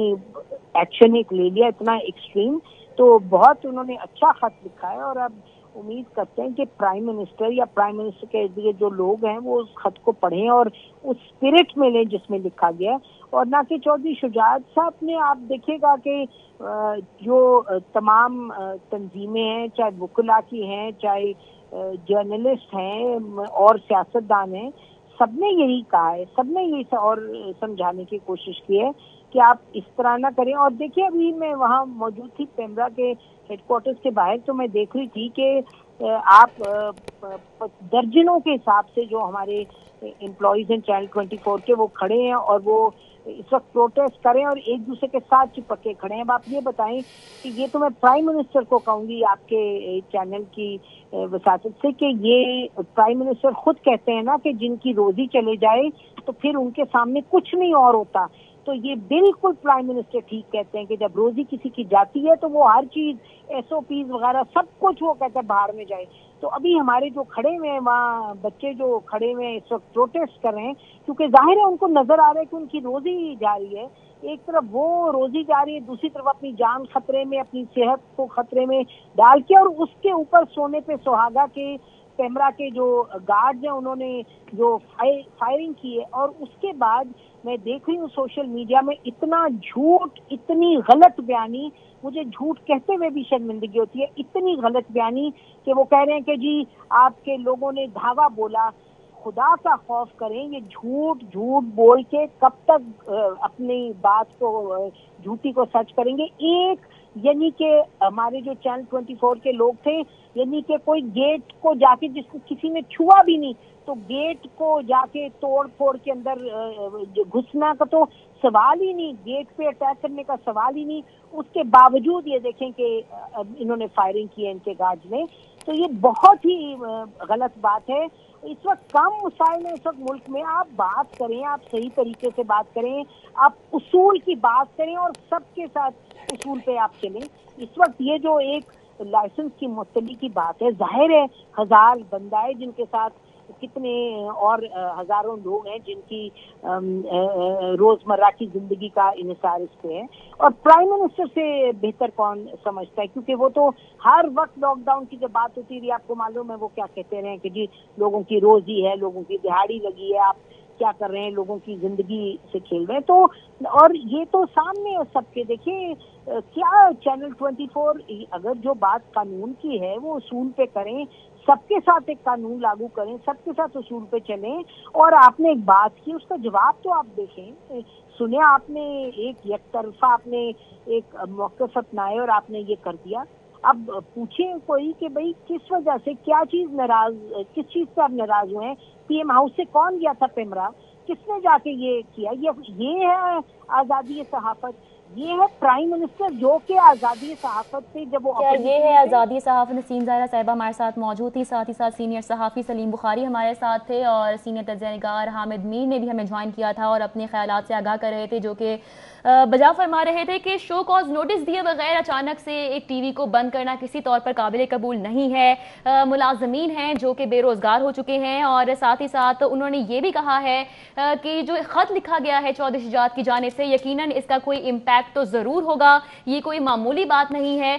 [SPEAKER 6] एक्शन एक ले लिया इतना एक्सट्रीम, तो बहुत उन्होंने अच्छा खत लिखा है। और अब उम्मीद करते हैं कि प्राइम मिनिस्टर या प्राइम मिनिस्टर के इर्द जो लोग हैं वो उस खत को पढ़ें और उस स्पिरिट में लें जिसमें लिखा गया, और ना कि चौधरी शुजात साहब ने, आप देखिएगा कि जो तमाम तंजीमें हैं, चाहे वकला की हैं, चाहे जर्नलिस्ट हैं और सियासतदान हैं, सबने यही कहा है, सबने यही और समझाने की कोशिश की है कि आप इस तरह ना करें। और देखिए, अभी मैं वहाँ मौजूद थी पैमरा के हेडक्वार्टर्स के बाहर, तो मैं देख रही थी कि आप दर्जनों के हिसाब से जो हमारे एम्प्लॉइज हैं चैनल 24 के, वो खड़े हैं और वो इस वक्त प्रोटेस्ट करें और एक दूसरे के साथ चिपक के खड़े हैं। अब आप ये बताएं कि ये तो मैं प्राइम मिनिस्टर को कहूँगी आपके चैनल की वसातत से कि ये प्राइम मिनिस्टर खुद कहते हैं ना कि जिनकी रोजी चले जाए तो फिर उनके सामने कुछ नहीं और होता। तो ये बिल्कुल प्राइम मिनिस्टर ठीक कहते हैं कि जब रोजी किसी की जाती है तो वो हर चीज SOPs वगैरह सब कुछ वो कहते हैं बाहर में जाए। तो अभी हमारे जो खड़े हुए हैं वहाँ बच्चे जो खड़े हुए हैं इस वक्त प्रोटेस्ट कर रहे हैं, क्योंकि जाहिर है उनको नजर आ रहा है कि उनकी रोजी जा रही है। एक तरफ वो रोजी जा रही है, दूसरी तरफ अपनी जान खतरे में, अपनी सेहत को खतरे में डाल के, और उसके ऊपर सोने पे सुहागा के पैमरा के जो गार्ड्स हैं उन्होंने जो फायरिंग की है। और उसके बाद मैं देख रही हूँ सोशल मीडिया में इतना झूठ, इतनी गलत बयानी, मुझे झूठ कहते हुए भी शर्मिंदगी होती है, इतनी गलत बयानी कि वो कह रहे हैं कि जी आपके लोगों ने धावा बोला। खुदा का खौफ करें, ये झूठ बोल के कब तक अपनी बात को झूठी को सच करेंगे। एक यानी कि हमारे जो चैनल 24 के लोग थे, यानी कि कोई गेट को जाके जिसको किसी ने छुआ भी नहीं, तो गेट को जाके तोड़ फोड़ के अंदर घुसना का तो सवाल ही नहीं, गेट पे अटैक करने का सवाल ही नहीं। उसके बावजूद ये देखें कि इन्होंने फायरिंग की है इनके गार्ड्स ने, तो ये बहुत ही गलत बात है। इस वक्त कम मसाइल है इस वक्त मुल्क में, आप बात करें, आप सही तरीके से बात करें, आप उसूल की बात करें और सबके साथ उसूल पे आप चलें। इस वक्त ये जो एक लाइसेंस की मुअत्तली की बात है, जाहिर है 1000 बंदा है जिनके साथ कितने और हजारों लोग हैं जिनकी रोजमर्रा की जिंदगी का इन्हिसार इस पे है, और प्राइम मिनिस्टर से बेहतर कौन समझता है, क्योंकि वो तो हर वक्त लॉकडाउन की जब बात होती रही, आपको मालूम है वो क्या कहते रहे कि जी लोगों की रोजी है, लोगों की दिहाड़ी लगी है, आप क्या कर रहे हैं, लोगों की जिंदगी से खेल रहे हैं। तो और ये तो सामने है सबके। देखिए क्या चैनल 24 अगर जो बात कानून की है वो उसूल पे करें, सबके साथ एक कानून लागू करें, सबके साथ उसूल पे चलें। और आपने एक बात की, उसका जवाब तो आप देखें। सुने आपने एक तरफा आपने एक मौक़िफ़ अपनाए और आपने ये कर दिया। अब पूछे कोई कि भाई किस वजह से, क्या चीज किस चीज से आप नाराज हुए हैं? पीएम हाउस से कौन गया था पेमरा, किसने जाके ये किया? ये है आजादी सहाफत, ये है प्राइम मिनिस्टर जो कि आज़ादी सहाफत से जब वो
[SPEAKER 2] क्या ये है आज़ादी सहाफत? नसीम ज़ाहिरा साहिबा हमारे साथ मौजूद थी, साथ ही साथ सीनियर सहाफ़ी सलीम बुखारी हमारे साथ थे, और सीनियर तज्ज़िया निगार हामिद मीर ने भी हमें ज्वाइन किया था और अपने ख्यालात से आगाह कर रहे थे, जो कि बजा फरमा रहे थे कि शो कॉज नोटिस दिए बगैर अचानक से एक टीवी को बंद करना किसी तौर पर काबिल कबूल नहीं है। मुलाजमीन हैं जो कि बेरोज़गार हो चुके हैं, और साथ ही साथ उन्होंने ये भी कहा है कि जो ख़त लिखा गया है चौधरी शुजात की जानिब से, यकीनन इसका कोई इम्पैक्ट तो ज़रूर होगा, ये कोई मामूली बात नहीं है।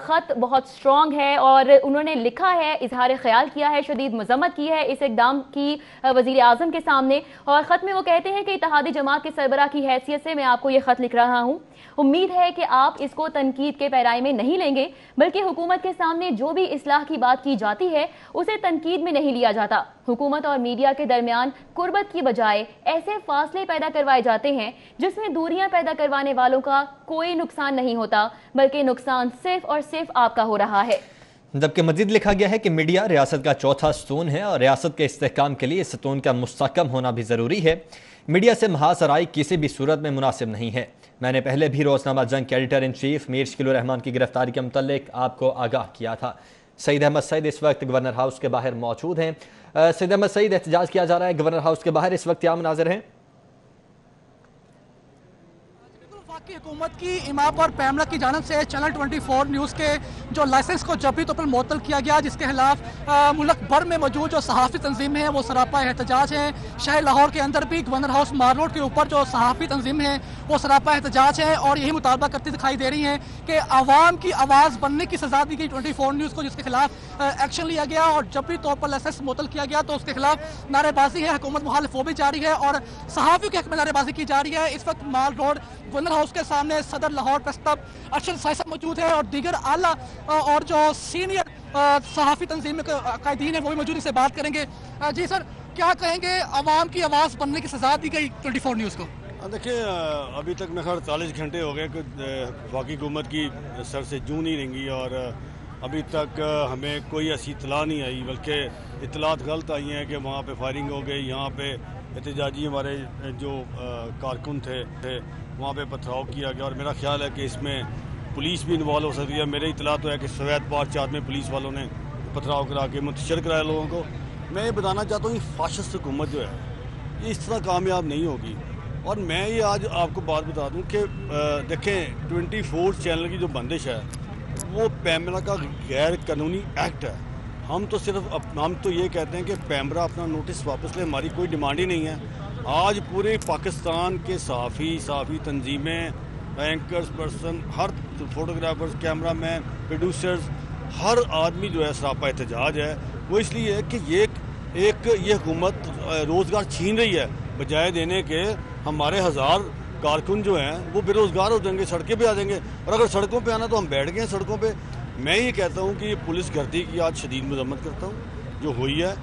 [SPEAKER 2] ख़त बहुत स्ट्रॉन्ग है और उन्होंने लिखा है, इजहार ख्याल किया है, शदीद मज़म्मत की है इस इक़दाम की वज़ीर आज़म के सामने। और ख़त में वो कहते हैं कि इत्तेहादी जमात के सरबराह की हैसियत से मैं आपको ये ख़त लिख रहा हूँ। उम्मीद है कि आप इसको तनकीद के पैराए में नहीं लेंगे, बल्कि हुकूमत के सामने जो भी इस्लाह की बात की जाती है उसे तनकीद में नहीं लिया जाता। हुकूमत और मीडिया के दरमियान कुर्बत की बजाय ऐसे फासले पैदा करवाए जाते हैं जिसमें दूरियां पैदा करवाने वालों का कोई नुकसान नहीं होता, बल्कि नुकसान सिर्फ और सिर्फ आपका हो रहा है।
[SPEAKER 1] जबकि मजीद लिखा गया है कि मीडिया रियासत का चौथा स्तून है और रियासत के इस्तेहकाम के लिए इस स्तून का मुस्तहकम होना भी ज़रूरी है। मीडिया से महासराई किसी भी सूरत में मुनासिब नहीं है। मैंने पहले भी रोजनामा जंग के editor in chief Mir Shakilur Rahman की गिरफ्तारी के मुतल्लिक आपको आगाह किया था। सईद अहमद सईद इस वक्त गवर्नर हाउस के बाहर मौजूद हैं। सईद अहमद सईद, एहतजाज किया जा रहा है गवर्नर हाउस के बाहर, इस वक्त क्या मनाज़िर हैं?
[SPEAKER 7] की हुकूमत की इमाम और पैमरा की जानब से चैनल 24 न्यूज़ के जो लाइसेंस को जबरी तौर पर मुअत्तल किया गया, जिसके खिलाफ मुल्क भर में मौजूद जो सहाफ़ी तंजीमें हैं वो सरापा एहतजाज हैं। शहर लाहौर के अंदर भी गवर्नर हाउस मार रोड के ऊपर जो सहाफ़ी तंजीमें हैं वो सरापा एहतजाज हैं और यही मुतालबा करती दिखाई दे रही हैं कि आवाम की आवाज़ बनने की सजा दी गई 24 न्यूज़ को, जिसके खिलाफ एक्शन लिया गया और जबरी तौर पर लाइसेंस मुअत्तल किया गया। तो उसके खिलाफ नारेबाजी है, हुकूमत मुखालिफ वो भी जारी है और सहाफ़ियों के हक में नारेबाजी की जा रही है। इस वक्त माल रोड गवर्नर हाउस के सामने सदर लाहौर प्रेस क्लब अरशद साहिब मौजूद है और दीगर आला और जो सीनियर सहाफ़ी तंजीम के कायदीन है वो भी मौजूद, से बात करेंगे। जी सर, क्या कहेंगे, आवाम की आवाज़ बनने की सजा दी गई 24 न्यूज़ को?
[SPEAKER 8] देखिए, अभी तक मैं 48 घंटे हो गए कि वफाकी हुकूमत की सर से जूं नहीं रेंगी और अभी तक हमें कोई ऐसी इतला नहीं आई, बल्कि इतलात गलत आई हैं कि वहाँ पे फायरिंग हो गई, यहाँ पे एहतजाजी हमारे जो कारकुन थे वहाँ पे पथराव किया गया और मेरा ख्याल है कि इसमें पुलिस भी इन्वॉल्व हो सकती है। मेरी इतला तो है कि सवैद पार चार में पुलिस वालों ने पथराव करा के मुंतशिर कराया लोगों को। मैं ये बताना चाहता हूँ कि फाशिस्ट हुकूमत जो है ये इस तरह कामयाब नहीं होगी। और मैं ये आज आपको बात बता दूँ कि देखें, 24 चैनल की जो बंदिश है वो पैमरा का गैर कानूनी एक्ट है। हम तो ये कहते हैं कि पैमरा अपना नोटिस वापस ले, हमारी कोई डिमांड ही नहीं है। आज पूरे पाकिस्तान के सहाफ़ी तंजीमें, एंकर्स पर्सन, हर फोटोग्राफर्स, कैमरा मैन, प्रोड्यूसर्स, हर आदमी जो है सरापा एहतजाज है। वो इसलिए है कि ये हुकूमत रोज़गार छीन रही है, बजाय देने के हमारे हज़ार कारकुन जो हैं वो बेरोज़गार हो जाएंगे, सड़कें पे आ जाएंगे। और अगर सड़कों पे आना तो हम बैठ गए सड़कों पे। मैं ये कहता हूँ कि ये पुलिस गर्दी की आज शदीद मजम्मत करता हूँ जो हुई है।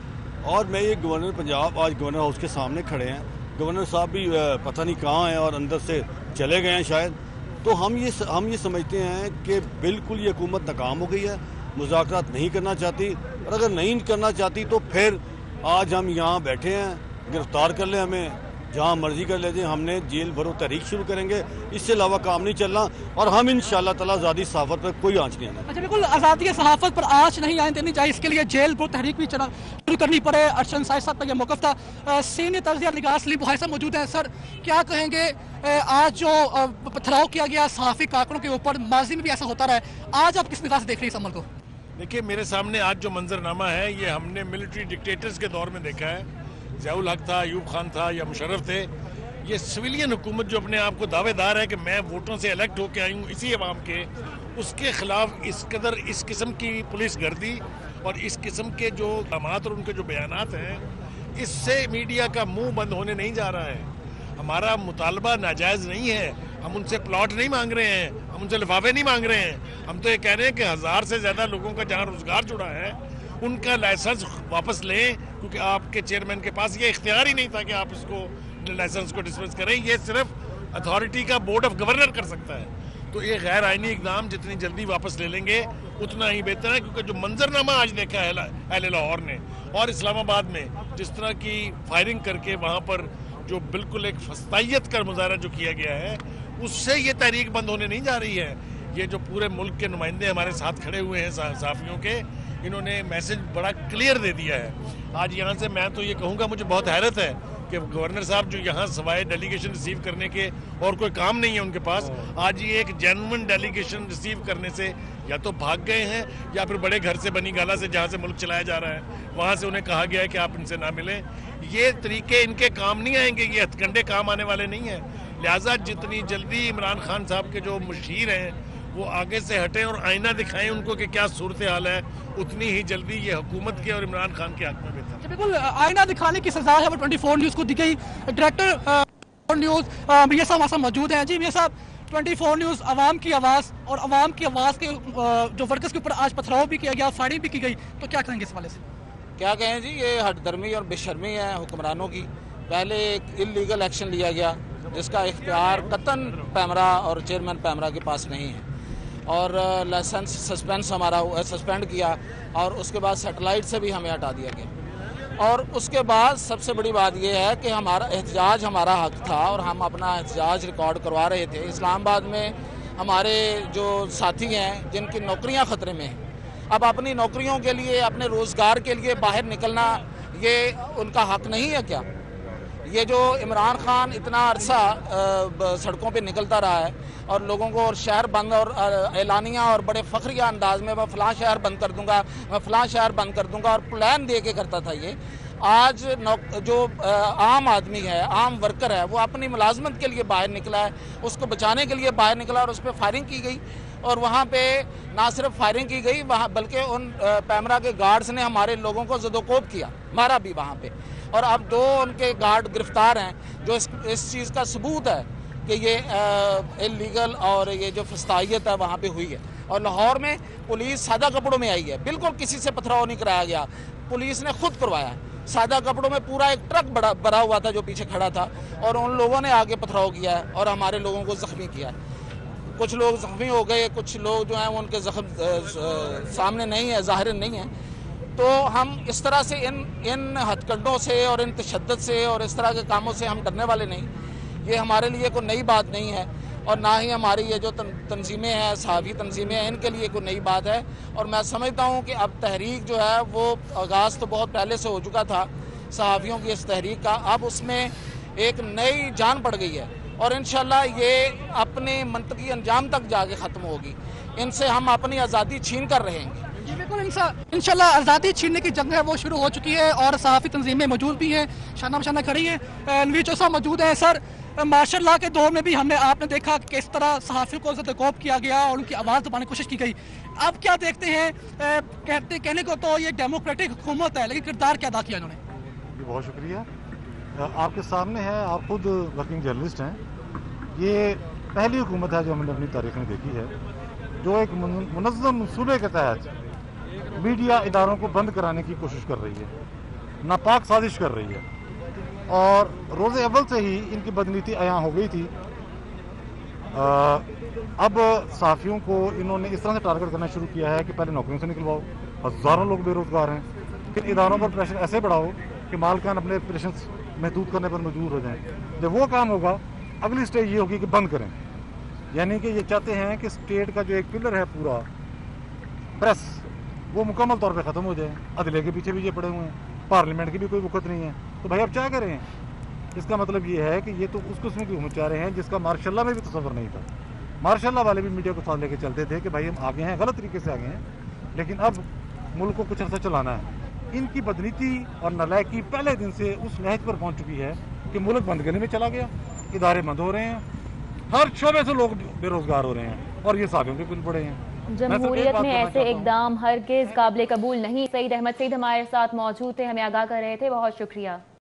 [SPEAKER 8] और मैं ये गवर्नर पंजाब आज गवर्नर हाउस के सामने खड़े हैं, गवर्नर साहब भी पता नहीं कहाँ हैं और अंदर से चले गए हैं शायद। तो हम ये समझते हैं कि बिल्कुल ये हुकूमत नाकाम हो गई है, मुज़ाकरात नहीं करना चाहती, और अगर नहीं करना चाहती तो फिर आज हम यहाँ बैठे हैं, गिरफ्तार कर लें हमें, जहाँ मर्जी कर लेते हैं, हमने जेल भरो तहरीक शुरू करेंगे, इससे अलावा काम नहीं चलना। और हम इंशाअल्लाह ताला आज़ादी सहाफ़त पर कोई आँच नहीं आना।
[SPEAKER 7] अच्छा, बिल्कुल आज़ादी सहाफ़त पर आँच नहीं आने देनी चाहिए, इसके लिए जेल भरो तहरीक भी शुरू करनी पड़े। अरशद साहिब का यह मौक़िफ़ था। सीनियर तज्ज़िया निगार सलीम बुखारी साहब मौजूद हैं। सर, क्या कहेंगे, आज जो पथराव किया गया सहाफ़ी कारकुनों के ऊपर, माजी में भी ऐसा होता रहा है, आज आप किस निगाह से देख रही हैं इस अमल को?
[SPEAKER 9] देखिए, मेरे सामने आज जो मंजरनामा है ये हमने मिलिट्री डिक्टेटर्स के दौर में देखा है। ज़ियाउल हक था, अयूब खान था या मुशर्रफ थे। ये सिविलियन हुकूमत जो अपने आप को दावेदार है कि मैं वोटों से इलेक्ट होकर आई हूँ इसी अवाम के, उसके खिलाफ इस कदर इस किस्म की पुलिस गर्दी और इस किस्म के जो इक़दामात और उनके जो बयानात हैं, इससे मीडिया का मुंह बंद होने नहीं जा रहा है। हमारा मुतालबा नाजायज़ नहीं है, हम उनसे प्लॉट नहीं मांग रहे हैं, हम उनसे लिफाफे नहीं मांग रहे हैं। हम तो ये कह रहे हैं कि 1000 से ज़्यादा लोगों का जहाँ रोज़गार जुड़ा है उनका लाइसेंस वापस लें, क्योंकि आपके चेयरमैन के पास ये इख्तियार ही नहीं था कि आप इसको लाइसेंस को डिसमिस करें। ये सिर्फ अथॉरिटी का बोर्ड ऑफ गवर्नर कर सकता है। तो ये गैर आइनी इकदाम जितनी जल्दी वापस ले लेंगे उतना ही बेहतर है, क्योंकि जो मंजरनामा आज देखा है अहले लाहौर ने और इस्लामाबाद में जिस तरह की फायरिंग करके वहाँ पर जो बिल्कुल एक फस्तायत का मुजाहरा जो किया गया है, उससे ये तहरीक बंद होने नहीं जा रही है। ये जो पूरे मुल्क के नुमाइंदे हमारे साथ खड़े हुए हैं सहाफ़ियों के, इन्होंने मैसेज बड़ा क्लियर दे दिया है। आज यहाँ से मैं तो ये कहूँगा, मुझे बहुत हैरत है कि गवर्नर साहब जो यहाँ सवाए डेलीगेशन रिसीव करने के और कोई काम नहीं है उनके पास, आज ये एक जेन्युइन डेलीगेशन रिसीव करने से या तो भाग गए हैं या फिर बड़े घर से बनी गाला से जहाँ से मुल्क चलाया जा रहा है वहाँ से उन्हें कहा गया है कि आप इनसे ना मिलें। ये तरीके इनके काम नहीं आएंगे, ये हथकंडे काम आने वाले नहीं हैं। लिहाजा जितनी जल्दी इमरान खान साहब के जो मुशीर हैं वो आगे से हटें और आईना दिखाएं उनको कि क्या सूरत हाल है, उतनी ही जल्दी ये हुकूमत के और इमरान खान के हक में बेहतर।
[SPEAKER 7] बिल्कुल आईना दिखाने की सजा है वो 24 न्यूज़ को दी गई। डायरेक्टर न्यूज़ मियां साहब हमारे साथ मौजूद हैं। जी मियां साहब, 24 न्यूज़ आवाम की आवाज़ और आवाम की आवाज़ के जो वर्कर्स के ऊपर आज पथराव भी किया गया, फायरिंग भी की गई, तो क्या कहेंगे इस वाले से?
[SPEAKER 10] क्या कहें जी, ये हटदर्मी और बेशर्मी है हुक्मरानों की। पहले एक इलीगल एक्शन लिया गया जिसका इख्तियार कतन पैमरा और चेयरमैन पैमरा के पास नहीं है, और लाइसेंस सस्पेंड किया और उसके बाद सैटेलाइट से भी हमें हटा दिया गया। और उसके बाद सबसे बड़ी बात यह है कि हमारा एहतजाज हमारा हक था और हम अपना एहतजाज रिकॉर्ड करवा रहे थे। इस्लामाबाद में हमारे जो साथी हैं जिनकी नौकरियां ख़तरे में हैं, अब अपनी नौकरियों के लिए, अपने रोज़गार के लिए बाहर निकलना ये उनका हक नहीं है क्या? ये जो इमरान खान इतना अरसा सड़कों पे निकलता रहा है और लोगों को और शहर बंद और एलानिया और बड़े फ़ख्रिया अंदाज में मैं फ़लाँ शहर बंद कर दूंगा, मैं फ़लाँ शहर बंद कर दूंगा और प्लान दे के करता था ये। आज जो आम आदमी है, आम वर्कर है, वो अपनी मुलाजमत के लिए बाहर निकला है, उसको बचाने के लिए बाहर निकला और उस पर फायरिंग की गई। और वहाँ पे ना सिर्फ फायरिंग की गई वहाँ, बल्कि उन पैमरा के गार्ड्स ने हमारे लोगों को ज़दोकोब किया, मारा भी वहाँ पे। और अब 2 उनके गार्ड गिरफ्तार हैं, जो इस चीज़ का सबूत है कि ये इलीगल और ये जो फस्तायत है वहाँ पे हुई है। और लाहौर में पुलिस सादा कपड़ों में आई है, बिल्कुल किसी से पथराव नहीं कराया गया, पुलिस ने खुद करवाया। सादा कपड़ों में पूरा एक ट्रक भरा हुआ था जो पीछे खड़ा था, और उन लोगों ने आगे पथराव किया है और हमारे लोगों को ज़ख्मी किया है। कुछ लोग ज़ख्मी हो गए, कुछ लोग जो हैं उनके ज़ख्म सामने नहीं है, ज़ाहिर नहीं है। तो हम इस तरह से इन हथकंडों से और इन तशद्दुद से और इस तरह के कामों से हम डरने वाले नहीं। ये हमारे लिए कोई नई बात नहीं है, और ना ही हमारी ये जो तंजीमें हैं, सहाफ़ी तंजीमें हैं, इनके लिए कोई नई बात है। और मैं समझता हूँ कि अब तहरीक जो है वो आगाज़ तो बहुत पहले से हो चुका था सहाफ़ियों की इस तहरीक का, अब उसमें एक नई जान पड़ गई है और इंशाल्लाह ये अपने मंतकी अंजाम तक जाके ख़त्म होगी। इनसे हम अपनी आज़ादी छीन कर रहेंगे।
[SPEAKER 7] बिल्कुल इंशाल्लाह आज़ादी छीनने की जंग है वो शुरू हो चुकी है और सहाफ़ी तंजीमें मौजूद भी हैं, शाना बशाना खड़ी है। नवीद चौसा मौजूद है। सर, मार्शल लॉ के दौर में भी आपने देखा कि किस तरह सहाफ़ियों को ज़दोकोब किया गया और उनकी आवाज़ दबाने की कोशिश की गई। आप क्या देखते हैं? कहने को तो ये डेमोक्रेटिक हुकूमत है, लेकिन किरदार क्या अदा किया इन्होंने?
[SPEAKER 11] बहुत शुक्रिया। आपके सामने है, आप खुद वर्किंग जर्नलिस्ट हैं। ये पहली हुकूमत है जो हमने अपनी तारीख में देखी है जो एक मुनज़्ज़म मंसूबे के तहत मीडिया इदारों को बंद कराने की कोशिश कर रही है, नापाक साजिश कर रही है। और रोज़े अव्वल से ही इनकी बदनीति अयां हो गई थी। अब सहाफ़ियों को इन्होंने इस तरह से टारगेट करना शुरू किया है कि पहले नौकरियों से निकलवाओ, हज़ारों लोग बेरोज़गार हैं, फिर इदारों पर प्रेशर ऐसे बढ़ाओ कि मालिकान अपने ऑपरेशंस महदूद करने पर मजबूर हो जाएं। जब वो काम होगा, अगली स्टेज ये होगी कि बंद करें। यानी कि ये चाहते हैं कि स्टेट का जो एक पिलर है पूरा प्रेस, वो मुकम्मल तौर पे ख़त्म हो जाए। अदले के पीछे भी ये पड़े हुए हैं, पार्लियामेंट की भी कोई वक़्त नहीं है। तो भाई अब क्या करें? इसका मतलब ये है कि ये तो उस किस्म की हुकूमत चाह रहे हैं जिसका मार्शल लॉ में भी तसव्वुर नहीं था। मार्शल लॉ वाले भी मीडिया को साथ लेके चलते थे कि भाई हम आगे हैं, गलत तरीके से आगे हैं, लेकिन अब मुल्क को कुछ अर्सा चलाना है। इनकी बदनीति और नालायकी पहले दिन से उस नहज पर पहुंच चुकी है कि मुल्क बंद करने में चला गया, इदारे बंद हो रहे हैं, हर शोबे से लोग बेरोजगार हो रहे हैं और ये साफियों के कुल पड़े हैं।
[SPEAKER 2] जमहूरियत में ऐसे इकदाम हरगिज काबिल कबूल नहीं। सईद अहमद सईद हमारे साथ मौजूद थे, हमें आगाह कर रहे थे, बहुत शुक्रिया।